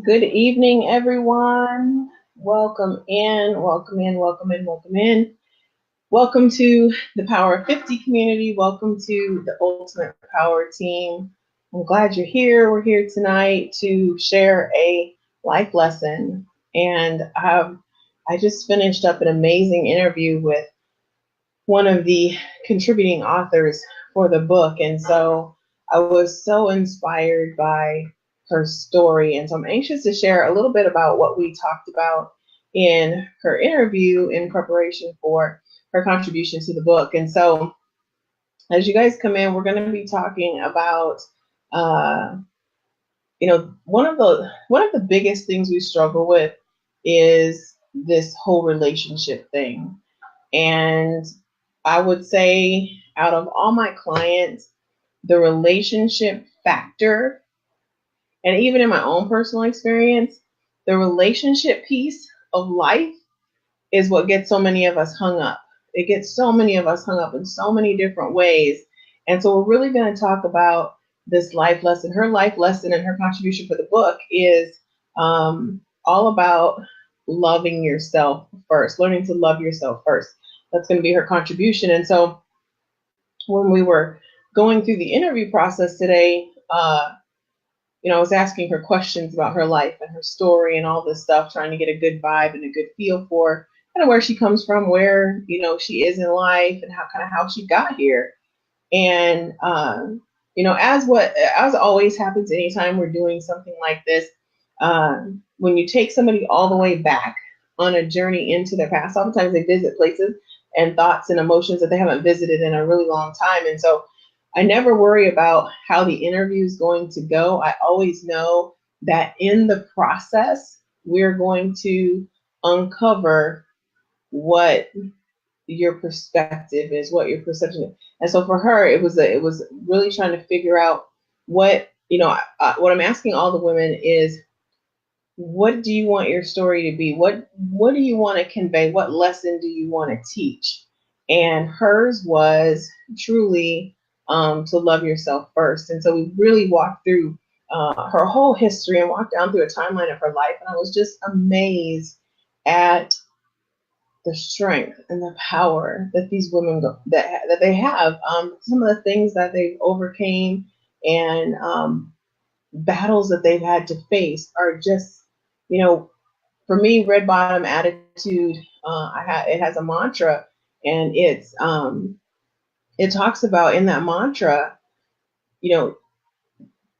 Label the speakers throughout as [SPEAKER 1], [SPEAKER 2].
[SPEAKER 1] Good evening, everyone. Welcome in, welcome in, welcome in, welcome in. Welcome to the Power of 50 community. Welcome to the Ultimate Power team. I'm glad you're here. We're here tonight to share a life lesson. And I just finished up an amazing interview with one of the contributing authors for the book. And so I was so inspired by her story. And so I'm anxious to share a little bit about what we talked about in her interview in preparation for her contribution to the book. And so as you guys come in, we're going to be talking about, uh, one of the biggest things we struggle with is this whole relationship thing. And I would say out of all my clients, the relationship factor, and even in my own personal experience, the relationship piece of life is what gets so many of us hung up. It gets so many of us hung up in so many different ways. And so we're really going to talk about this life lesson. Her life lesson and her contribution for the book is all about loving yourself first, learning to love yourself first. That's going to be her contribution. And so when we were going through the interview process today, I was asking her questions about her life and her story and all this stuff, trying to get a good vibe and a good feel for kind of where she comes from, where she is in life, and how she got here. And as always happens anytime we're doing something like this, when you take somebody all the way back on a journey into their past, oftentimes they visit places and thoughts and emotions that they haven't visited in a really long time. And so I never worry about how the interview is going to go. I always know that in the process, we're going to uncover what your perspective is, what your perception is. And so for her, it was really trying to figure out what I'm asking all the women is, what do you want your story to be? What do you want to convey? What lesson do you want to teach? And hers was truly to love yourself first. And so we really walked through her whole history and walked down through a timeline of her life. And I was just amazed at the strength and the power that these women that they have. Some of the things that they've overcame and battles that they've had to face are just, for me, red bottom attitude. It has a mantra, and it talks about in that mantra, you know,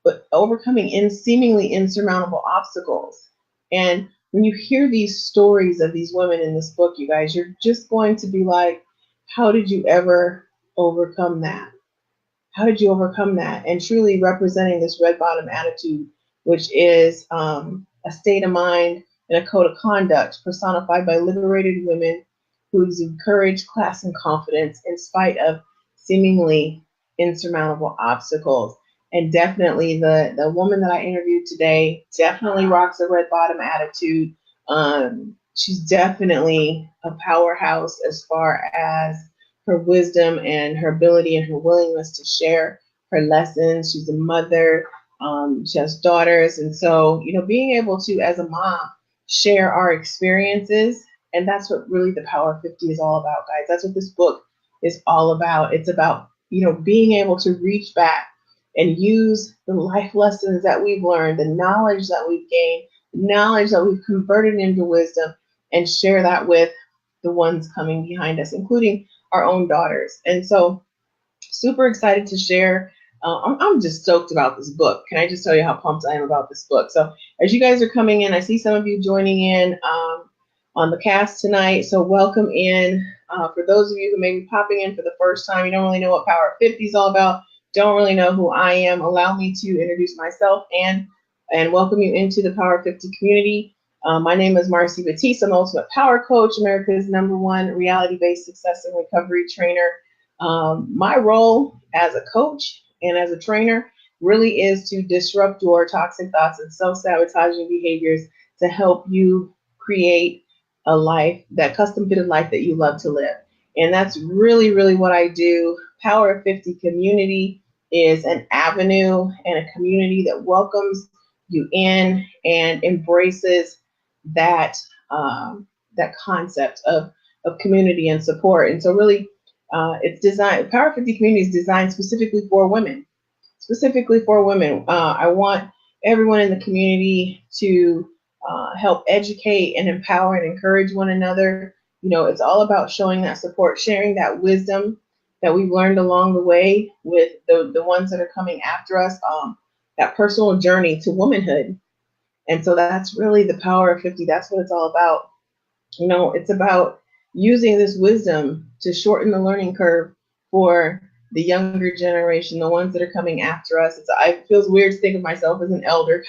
[SPEAKER 1] but overcoming seemingly insurmountable obstacles. And when you hear these stories of these women in this book, you guys, you're just going to be like, how did you ever overcome that? How did you overcome that? And truly representing this red bottom attitude, which is a state of mind and a code of conduct personified by liberated women who exude courage, class, and confidence in spite of seemingly insurmountable obstacles. And definitely the woman that I interviewed today definitely rocks a red bottom attitude. She's definitely a powerhouse as far as her wisdom and her ability and her willingness to share her lessons. She's a mother. She has daughters. And so, being able to, as a mom, share our experiences. And that's what really the Power of 50 is all about, guys. That's what this book is all about. It's about, being able to reach back and use the life lessons that we've learned, the knowledge that we've gained, the knowledge that we've converted into wisdom, and share that with the ones coming behind us, including our own daughters. And so, super excited to share. I'm just stoked about this book. Can I just tell you how pumped I am about this book? So, as you guys are coming in, I see some of you joining in on the cast tonight. So, welcome in. For those of you who may be popping in for the first time, you don't really know what Power 50 is all about, don't really know who I am, allow me to introduce myself and welcome you into the Power 50 community. My name is Marci Batiste. I'm the Ultimate Power Coach, America's #1 reality-based success and recovery trainer. My role as a coach and as a trainer really is to disrupt your toxic thoughts and self-sabotaging behaviors to help you create a life, that custom-fitted life that you love to live. And that's really, really what I do. Power of 50 community is an avenue and a community that welcomes you in and embraces that that concept of community and support. And so really, it's designed. Power 50 community is designed specifically for women. Specifically for women, I want everyone in the community to help educate and empower and encourage one another. You know, it's all about showing that support, sharing that wisdom that we've learned along the way with the ones that are coming after us, that personal journey to womanhood. And so that's really the power of 50. That's what it's all about. You know, it's about using this wisdom to shorten the learning curve for the younger generation, the ones that are coming after us. It feels weird to think of myself as an elder,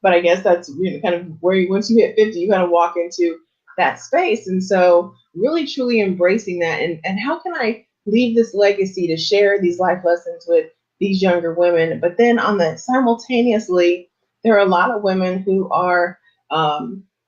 [SPEAKER 1] but I guess that's, you know, kind of where once you hit 50, you kind of walk into that space. And so really truly embracing that, and how can I leave this legacy to share these life lessons with these younger women? But then on the simultaneously, there are a lot of women who are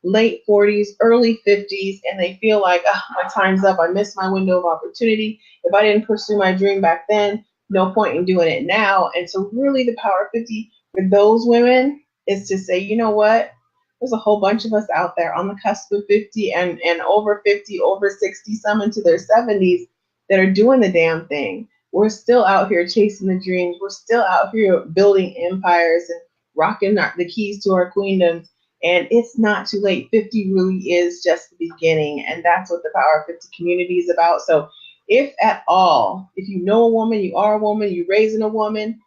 [SPEAKER 1] late 40s, early 50s, and they feel like, oh, my time's up. I missed my window of opportunity. If I didn't pursue my dream back then, no point in doing it now. And so really the power of 50 for those women is to say, you know what? There's a whole bunch of us out there on the cusp of 50 and over 50, over 60, some into their 70s that are doing the damn thing. We're still out here chasing the dreams. We're still out here building empires and rocking the keys to our queendoms. And it's not too late. 50 really is just the beginning. And that's what the Power of 50 community is about. So if at all, if you know a woman, you are a woman, you're raising a woman,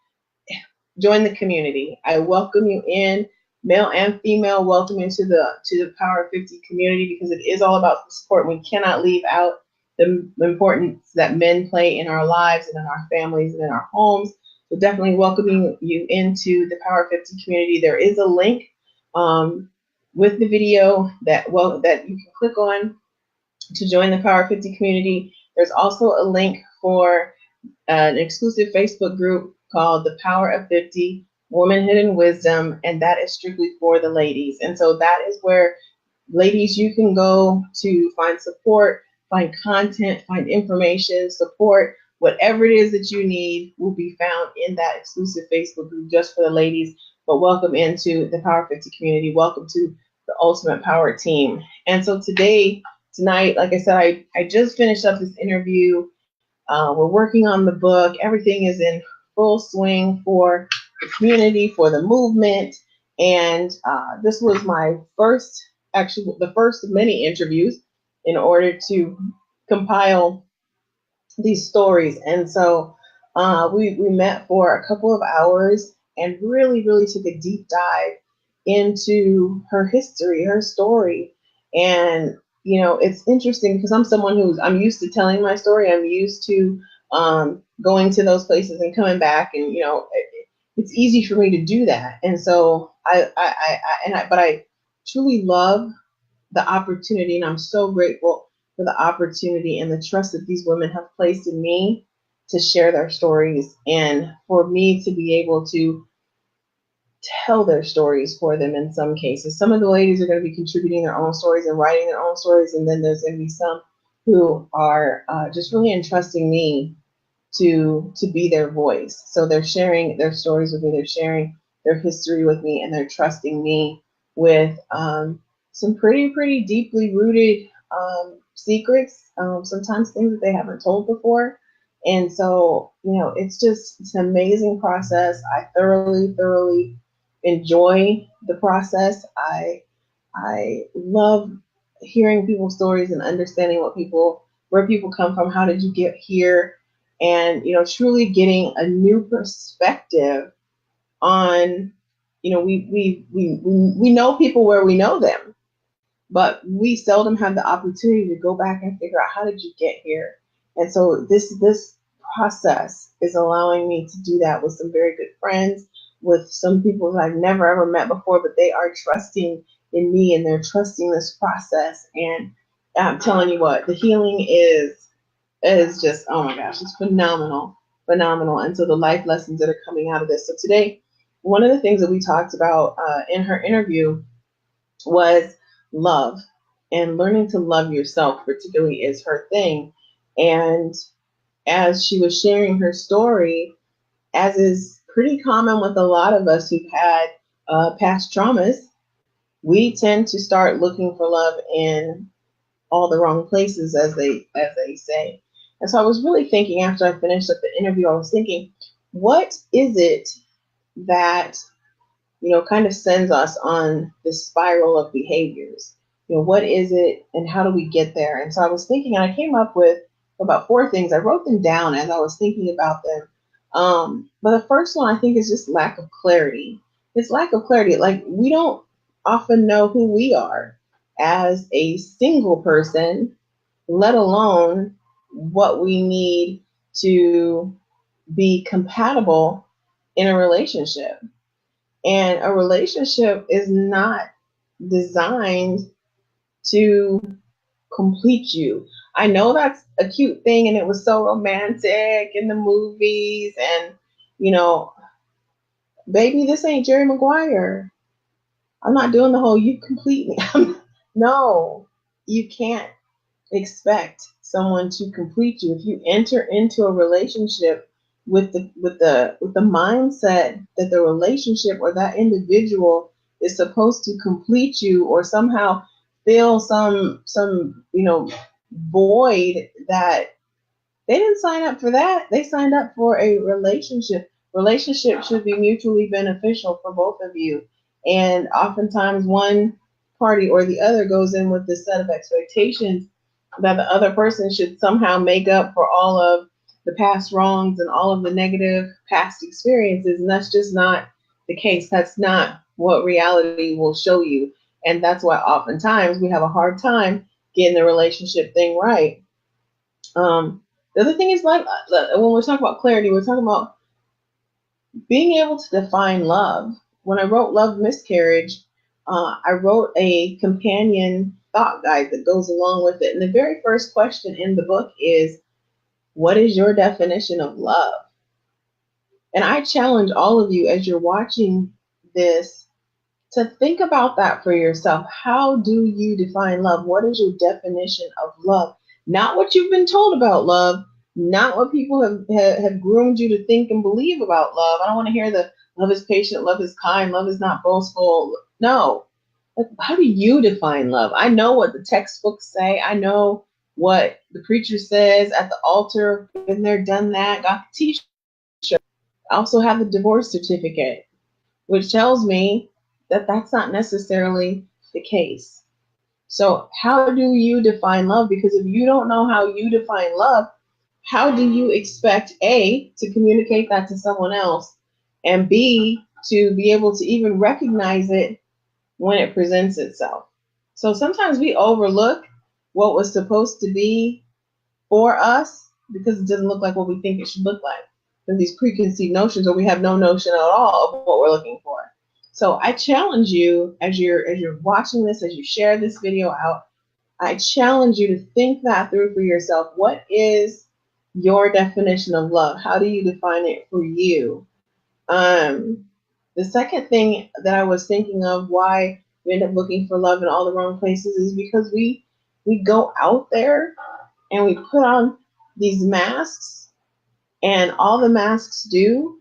[SPEAKER 1] join the community. I welcome you in, male and female, welcome into the Power of 50 community, because it is all about the support. We cannot leave out the importance that men play in our lives and in our families and in our homes. So definitely welcoming you into the Power of 50 community. There is a link with the video that you can click on to join the Power 50 community. There's also a link for an exclusive Facebook group called the Power of 50 Womanhood and Wisdom, and that is strictly for the ladies. And so that is where, ladies, you can go to find support, find content, find information, support. Whatever it is that you need will be found in that exclusive Facebook group just for the ladies. But welcome into the Power 50 community. Welcome to the Ultimate Power Team. And so tonight, like I said, I just finished up this interview. We're working on the book. Everything is in full swing for the community, for the movement. And this was my the first of many interviews in order to compile these stories. And so we met for a couple of hours and really, really took a deep dive into her history, her story. And, you know, it's interesting because I'm someone I'm used to telling my story. I'm used to going to those places and coming back. And, you know, it's easy for me to do that. And so but I truly love the opportunity, and I'm so grateful for the opportunity and the trust that these women have placed in me to share their stories, and for me to be able to tell their stories for them in some cases. Some of the ladies are going to be contributing their own stories and writing their own stories, and then there's going to be some who are just really entrusting me to be their voice. So they're sharing their stories with me, they're sharing their history with me, and they're trusting me with some pretty deeply rooted secrets, sometimes things that they haven't told before. And so, you know, it's an amazing process. I thoroughly enjoy the process. I love hearing people's stories and understanding where people come from. How did you get here? And, you know, truly getting a new perspective on, you know, we know people where we know them, but we seldom have the opportunity to go back and figure out, how did you get here? And so this process is allowing me to do that with some very good friends, with some people that I've never ever met before, but they are trusting in me and they're trusting this process. And I'm telling you what, the healing is just, oh my gosh, it's phenomenal. And so the life lessons that are coming out of this. So today, one of the things that we talked about in her interview was love, and learning to love yourself particularly is her thing. And as she was sharing her story, as is pretty common with a lot of us who've had past traumas, we tend to start looking for love in all the wrong places, as they say. And so I was really thinking after I finished up the interview, I was thinking, what is it that kind of sends us on this spiral of behaviors? What is it and how do we get there? And so I was thinking, and I came up with about four things. I wrote them down as I was thinking about them. But the first one I think is just lack of clarity. It's lack of clarity. Like, we don't often know who we are as a single person, let alone what we need to be compatible in a relationship. And a relationship is not designed to complete you. I know that's a cute thing and it was so romantic in the movies and, you know, baby, this ain't Jerry Maguire. I'm not doing the whole you complete me. No, you can't expect someone to complete you. If you enter into a relationship with the mindset that the relationship or that individual is supposed to complete you or somehow fill some void, that they didn't sign up for that. They signed up for a relationship. Relationship should be mutually beneficial for both of you. And oftentimes one party or the other goes in with this set of expectations that the other person should somehow make up for all of the past wrongs and all of the negative past experiences. And that's just not the case. That's not what reality will show you. And that's why oftentimes we have a hard time getting the relationship thing right. The other thing is, like, when we're talking about clarity, we're talking about being able to define love. When I wrote Love Miscarriage, I wrote a companion thought guide that goes along with it. And the very first question in the book is, what is your definition of love? And I challenge all of you as you're watching this to think about that for yourself. How do you define love? What is your definition of love? Not what you've been told about love, not what people have groomed you to think and believe about love. I don't want to hear the love is patient, love is kind, love is not boastful. No. How do you define love? I know what the textbooks say. I know what the preacher says at the altar. Been there, done that, got the t-shirt. I also have the divorce certificate, which tells me that that's not necessarily the case. So how do you define love? Because if you don't know how you define love, how do you expect A, to communicate that to someone else, and B, to be able to even recognize it when it presents itself? So sometimes we overlook what was supposed to be for us because it doesn't look like what we think it should look like. There's these preconceived notions, or we have no notion at all of what we're looking for. So I challenge you, as you're watching this, as you share this video out, I challenge you to think that through for yourself. What is your definition of love? How do you define it for you? The second thing that I was thinking of, why we end up looking for love in all the wrong places, is because we go out there and we put on these masks, and all the masks do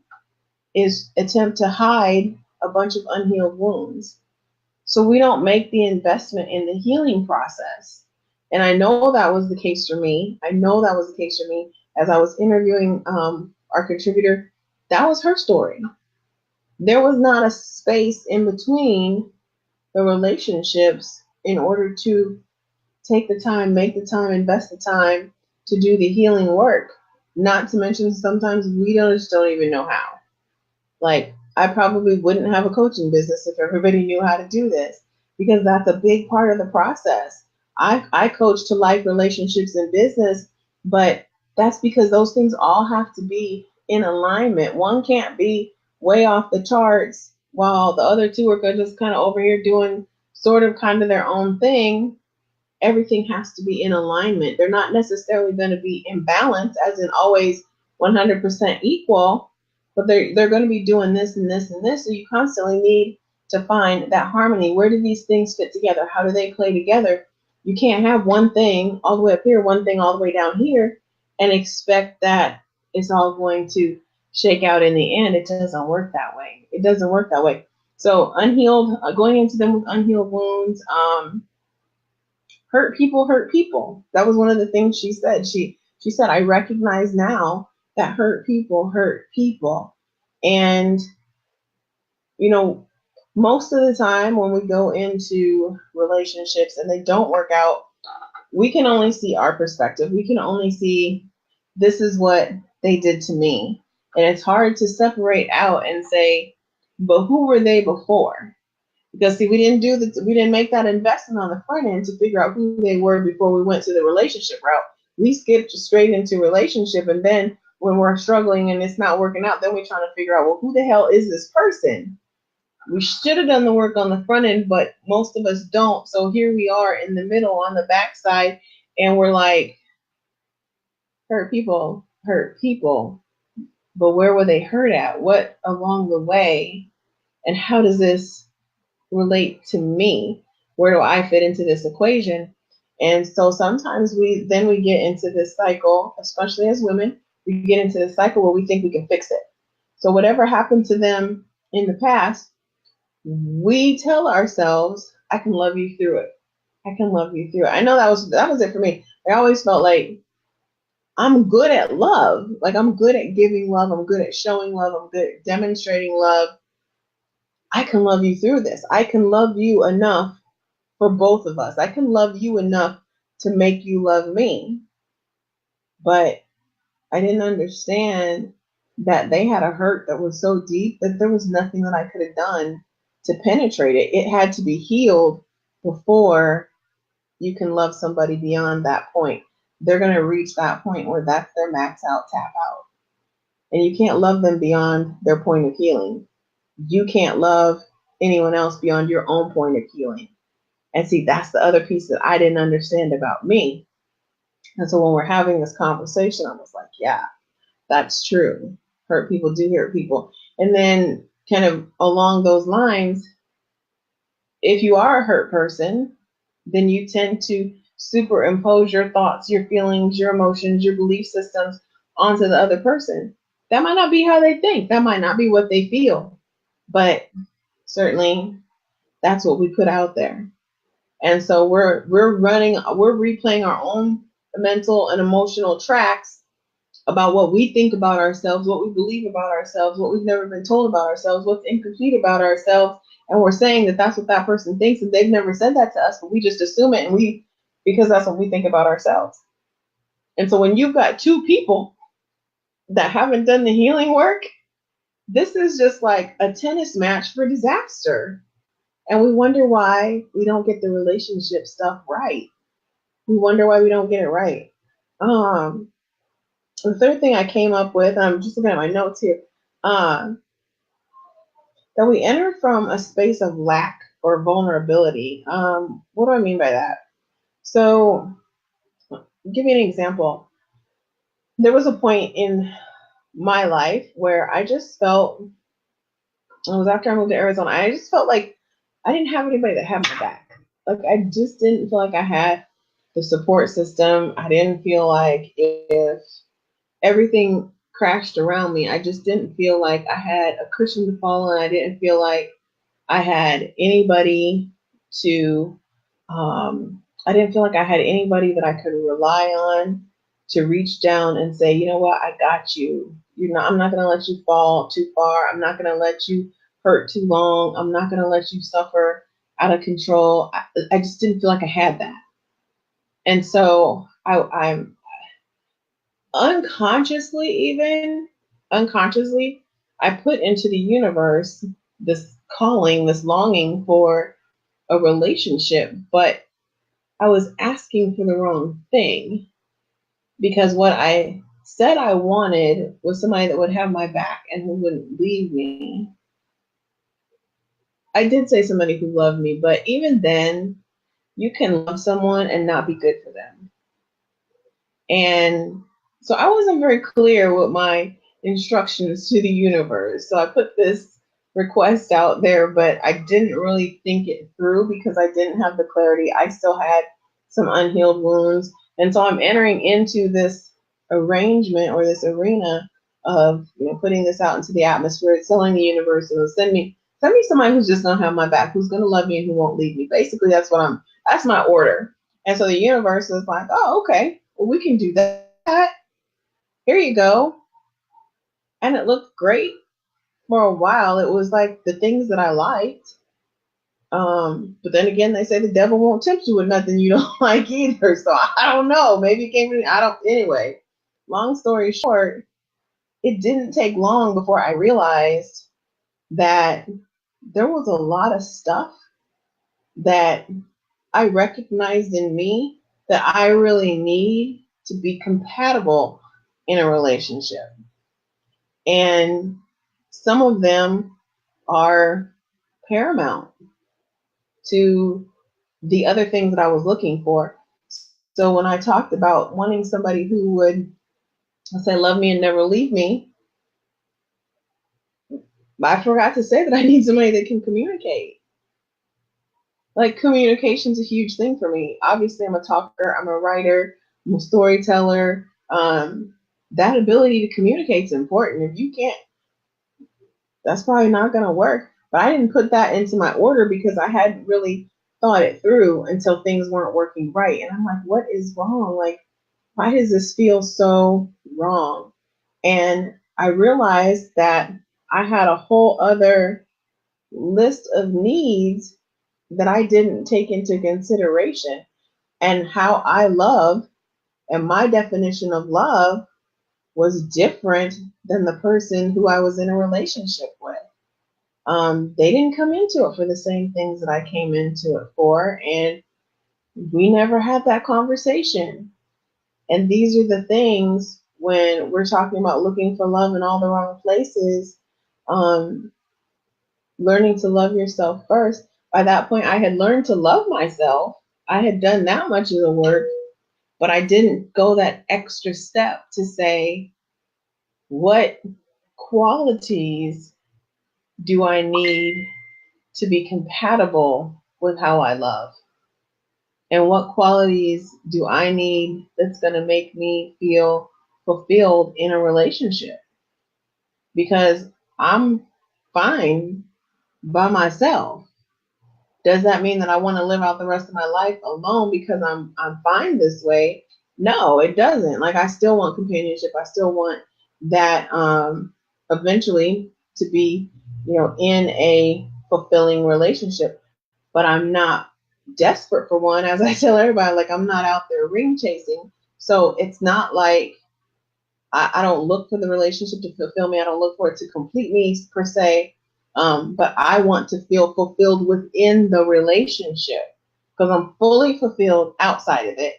[SPEAKER 1] is attempt to hide a bunch of unhealed wounds. So we don't make the investment in the healing process. And I know that was the case for me. As I was interviewing our contributor. That was her story. There was not a space in between the relationships in order to take the time, make the time, invest the time to do the healing work. Not to mention, sometimes we just don't even know how. Like, I probably wouldn't have a coaching business if everybody knew how to do this, because that's a big part of the process. I coach to life, relationships, and business, but that's because those things all have to be in alignment. One can't be way off the charts while the other two are just kind of over here doing sort of kind of their own thing. Everything has to be in alignment. They're not necessarily going to be in balance, as in always 100% equal, but they're going to be doing this and this and this. So you constantly need to find that harmony. Where do these things fit together? How do they play together? You can't have one thing all the way up here, one thing all the way down here, and expect that it's all going to shake out in the end. It doesn't work that way. So unhealed, going into them with unhealed wounds, hurt people hurt people. That was one of the things she said. She said, I recognize now that hurt people hurt people. And, you know, most of the time when we go into relationships and they don't work out, we can only see our perspective. We can only see this is what they did to me. And it's hard to separate out and say, but who were they before? Because see, we didn't make that investment on the front end to figure out who they were before we went to the relationship route. We skipped straight into relationship, and then when we're struggling and it's not working out, then we're trying to figure out, well, who the hell is this person? We should have done the work on the front end, but most of us don't. So here we are in the middle on the backside, and we're like, hurt people, hurt people. But where were they hurt at? What along the way? And how does this relate to me? Where do I fit into this equation? And so sometimes we get into this cycle, especially as women, we get into the cycle where we think we can fix it. So whatever happened to them in the past, we tell ourselves, I can love you through it. I can love you through it. I know that was it for me. I always felt like I'm good at love. Like I'm good at giving love. I'm good at showing love. I'm good at demonstrating love. I can love you through this. I can love you enough for both of us. I can love you enough to make you love me. But I didn't understand that they had a hurt that was so deep that there was nothing that I could have done to penetrate it. It had to be healed before you can love somebody beyond that point. They're going to reach that point where that's their max out, tap out. And you can't love them beyond their point of healing. You can't love anyone else beyond your own point of healing. And see, that's the other piece that I didn't understand about me. And so when we're having this conversation, I was like, yeah, that's true. Hurt people do hurt people. And then kind of along those lines, if you are a hurt person, then you tend to superimpose your thoughts, your feelings, your emotions, your belief systems onto the other person. That might not be how they think. That might not be what they feel. But certainly that's what we put out there. And so we're replaying our own mental and emotional tracks about what we think about ourselves, what we believe about ourselves, what we've never been told about ourselves, what's incomplete about ourselves. And we're saying that that's what that person thinks, and they've never said that to us, but we just assume it, and because that's what we think about ourselves. And so when you've got two people that haven't done the healing work, this is just like a tennis match for disaster. And we wonder why we don't get the relationship stuff right. We wonder why we don't get it right. The third thing I came up with, I'm just looking at my notes here, that we enter from a space of lack or vulnerability. What do I mean by that? So, I'll give you an example. There was a point in my life where I just felt, it was after I moved to Arizona, I just felt like I didn't have anybody that had my back. Like I just didn't feel like I had the support system. I didn't feel like if everything crashed around me, I just didn't feel like I had a cushion to fall on. I didn't feel like I had anybody to, I didn't feel like I had anybody that I could rely on to reach down and say, you know what, I got you. I'm not going to let you fall too far. I'm not going to let you hurt too long. I'm not going to let you suffer out of control. I just didn't feel like I had that. And so I'm unconsciously, I put into the universe this calling, this longing for a relationship, but I was asking for the wrong thing, because what I said I wanted was somebody that would have my back and who wouldn't leave me. I did say somebody who loved me, but even then, you can love someone and not be good for them. And so I wasn't very clear with my instructions to the universe. So I put this request out there, but I didn't really think it through because I didn't have the clarity. I still had some unhealed wounds. And so I'm entering into this arrangement or this arena of, putting this out into the atmosphere, telling the universe, send me Send me somebody who's just gonna have my back, who's gonna love me and who won't leave me. Basically, that's my order. And so the universe is like, oh, okay, well, we can do that. Here you go. And it looked great for a while. It was like the things that I liked. But then again, they say the devil won't tempt you with nothing you don't like either. So I don't know. Maybe it came to me. I don't. Anyway, long story short, it didn't take long before I realized that there was a lot of stuff that I recognized in me that I really need to be compatible in a relationship. And some of them are paramount to the other things that I was looking for. So when I talked about wanting somebody who would say, love me and never leave me, I forgot to say that I need somebody that can communicate. Like, communication's a huge thing for me. Obviously, I'm a talker, I'm a writer, I'm a storyteller. That ability to communicate is important. If you can't, that's probably not going to work. But I didn't put that into my order because I hadn't really thought it through until things weren't working right. And I'm like, what is wrong? Like, why does this feel so wrong? And I realized that I had a whole other list of needs that I didn't take into consideration, and how I love and my definition of love was different than the person who I was in a relationship with. They didn't come into it for the same things that I came into it for, and we never had that conversation. And these are the things when we're talking about looking for love in all the wrong places, um, learning to love yourself first. By that point, I had learned to love myself. I had done that much of the work, but I didn't go that extra step to say, what qualities do I need to be compatible with how I love? And what qualities do I need that's going to make me feel fulfilled in a relationship? Because I'm fine by myself. Does that mean that I want to live out the rest of my life alone because I'm fine this way? No, it doesn't. Like, I still want companionship. I still want that eventually to be, in a fulfilling relationship. But I'm not desperate for one. As I tell everybody, like, I'm not out there ring chasing. So it's not like I don't look for the relationship to fulfill me. I don't look for it to complete me per se. But I want to feel fulfilled within the relationship because I'm fully fulfilled outside of it.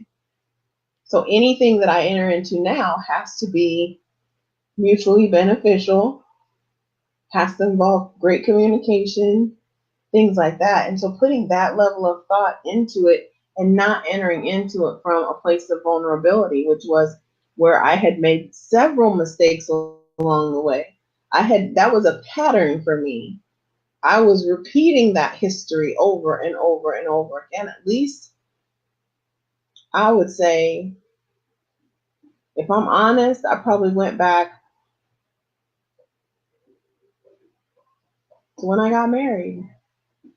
[SPEAKER 1] So anything that I enter into now has to be mutually beneficial, has to involve great communication, things like that. And so putting that level of thought into it and not entering into it from a place of vulnerability, which was where I had made several mistakes along the way. That was a pattern for me. I was repeating that history over and over and over again. At least I would say, if I'm honest, I probably went back to when I got married.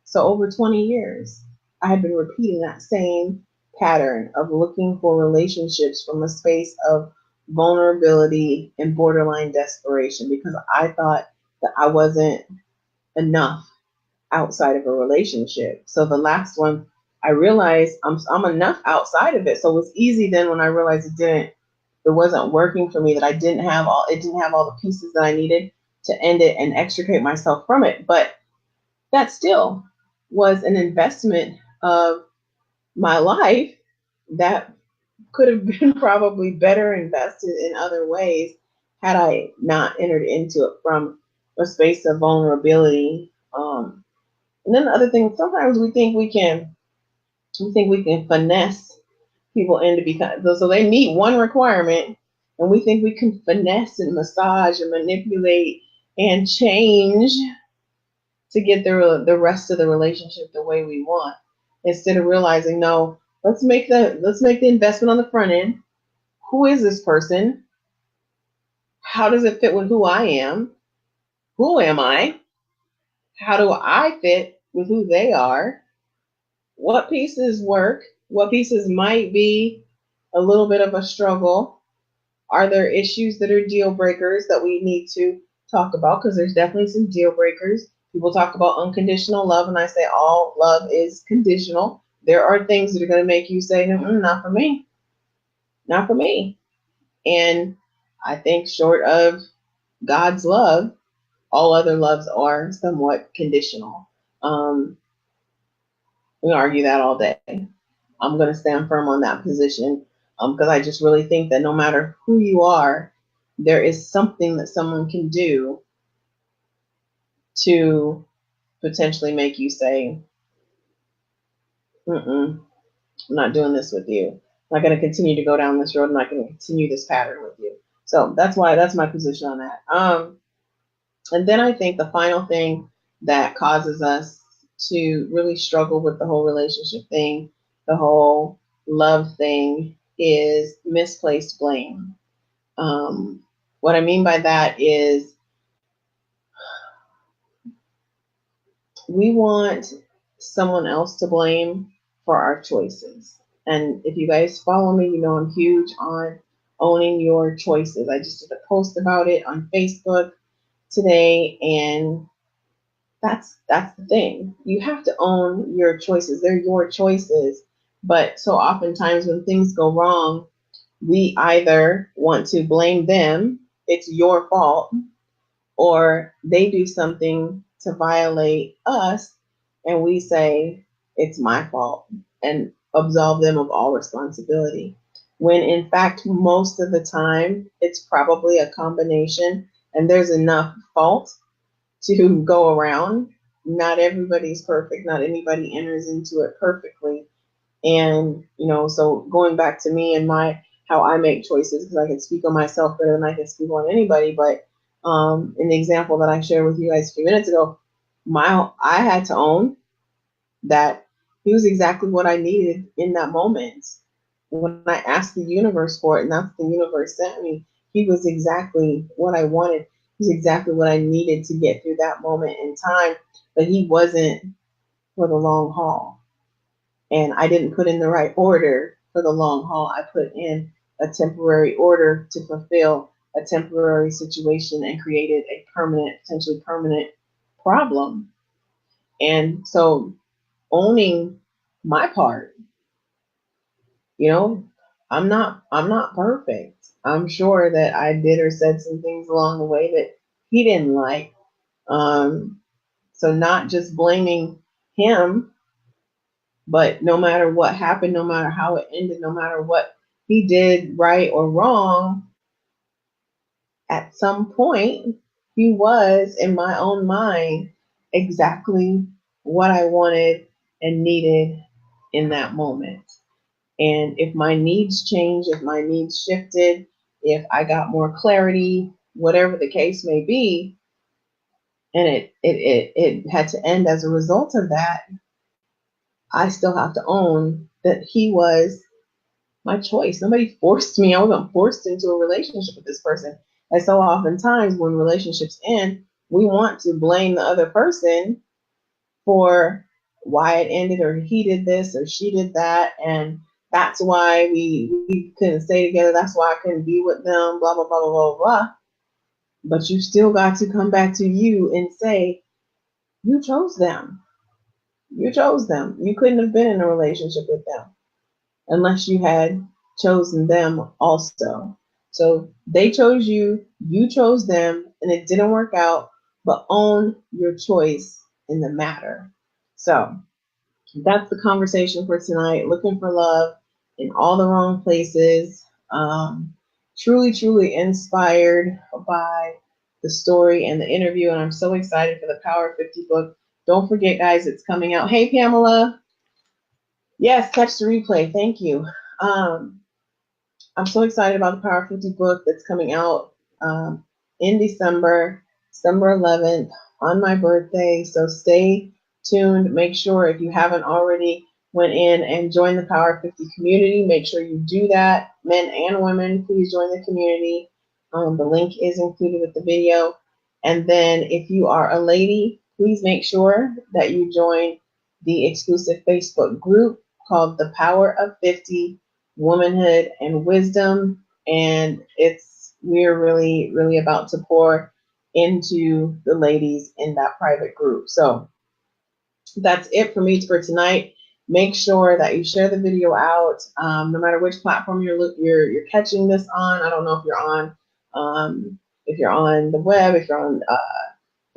[SPEAKER 1] So over 20 years, I had been repeating that same pattern of looking for relationships from a space of vulnerability and borderline desperation because I thought that I wasn't enough outside of a relationship. So the last one, I realized I'm enough outside of it. So it was easy then when I realized it wasn't working for me, that it didn't have all the pieces that I needed to end it and extricate myself from it. But that still was an investment of my life that could have been probably better invested in other ways had I not entered into it from a space of vulnerability. And then the other thing, sometimes we think we can finesse people into becoming, so they meet one requirement and we think we can finesse and massage and manipulate and change to get the rest of the relationship the way we want, instead of realizing, no, let's make the investment on the front end. Who is this person? How does it fit with who I am? Who am I? How do I fit with who they are? What pieces work? What pieces might be a little bit of a struggle? Are there issues that are deal breakers that we need to talk about? Because there's definitely some deal breakers. People talk about unconditional love, and I say all love is conditional. There are things that are going to make you say, not for me, not for me. And I think short of God's love, all other loves are somewhat conditional. We argue that all day. I'm going to stand firm on that position because I just really think that no matter who you are, there is something that someone can do to potentially make you say, I'm not doing this with you. I'm not going to continue to go down this road. I'm not going to continue this pattern with you. So that's my position on that. And then I think the final thing that causes us to really struggle with the whole relationship thing, the whole love thing, is misplaced blame. What I mean by that is we want someone else to blame for our choices. And if you guys follow me, you know I'm huge on owning your choices. I just did a post about it on Facebook today, and that's the thing. You have to own your choices. They're your choices. But so oftentimes when things go wrong, we either want to blame them, it's your fault, or they do something to violate us and we say it's my fault and absolve them of all responsibility. When in fact, most of the time, it's probably a combination and there's enough fault to go around. Not everybody's perfect. Not anybody enters into it perfectly. And, so going back to me and how I make choices, because I can speak on myself better than I can speak on anybody. But in the example that I shared with you guys a few minutes ago, I had to own that he was exactly what I needed in that moment. When I asked the universe for it, and that's what the universe sent me, he was exactly what I wanted. He was exactly what I needed to get through that moment in time. But he wasn't for the long haul. And I didn't put in the right order for the long haul. I put in a temporary order to fulfill a temporary situation and created a potentially permanent problem. And so owning my part, I'm not perfect. I'm sure that I did or said some things along the way that he didn't like. So not just blaming him, but no matter what happened, no matter how it ended, no matter what he did right or wrong, at some point, he was, in my own mind, exactly what I wanted and needed in that moment. And if my needs changed, if my needs shifted, if I got more clarity, whatever the case may be, and it had to end as a result of that, I still have to own that he was my choice. Nobody forced me. I wasn't forced into a relationship with this person. And so oftentimes when relationships end, we want to blame the other person for why it ended, or he did this or she did that. And that's why we couldn't stay together. That's why I couldn't be with them, blah, blah, blah, blah, blah, blah. But you still got to come back to you and say, you chose them. You chose them. You couldn't have been in a relationship with them unless you had chosen them also. So they chose you, you chose them, and it didn't work out, but own your choice in the matter. So that's the conversation for tonight. Looking for love in all the wrong places. Truly, truly inspired by the story and the interview, and I'm so excited for the Power 50 book. Don't forget, guys, it's coming out. Hey, Pamela. Yes, catch the replay. Thank you. I'm so excited about the Power 50 book that's coming out in December 11th, on my birthday. So stay tuned. Make sure, if you haven't already went in and joined the Power 50 community, make sure you do that. Men and women, please join the community. The link is included with the video. And then if you are a lady, please make sure that you join the exclusive Facebook group called The Power of 50 Womanhood and Wisdom. And we're really, really about to pour into the ladies in that private group. So that's it for me for tonight. Make sure that you share the video out, no matter which platform you're catching this on. I don't know if you're on the web, if you're on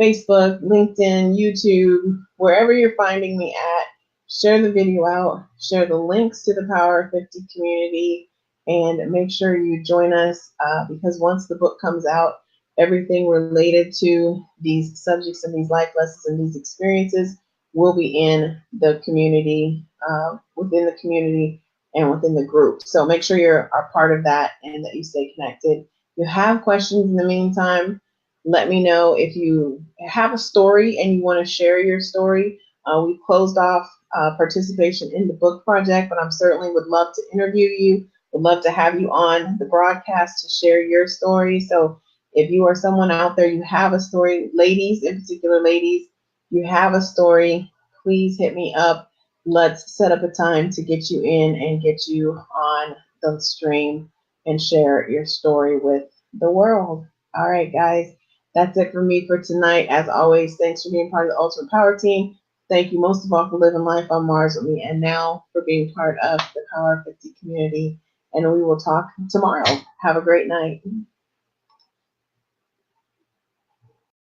[SPEAKER 1] Facebook, LinkedIn, YouTube, wherever you're finding me at. Share the video out. Share the links to the Power 50 community, and make sure you join us because once the book comes out, everything related to these subjects and these life lessons and these experiences will be in the community, within the community and within the group. So make sure you're a part of that and that you stay connected. If you have questions in the meantime, let me know. If you have a story and you want to share your story, we closed off participation in the book project, but I certainly would love to interview you. Would love to have you on the broadcast to share your story. So if you are someone out there, you have a story, ladies, in particular ladies, you have a story, please hit me up. Let's set up a time to get you in and get you on the stream and share your story with the world. All right, guys, that's it for me for tonight. As always, thanks for being part of the Ultimate Power Team. Thank you most of all for living life on Mars with me, and now for being part of the Power 50 community. And we will talk tomorrow. Have a great night.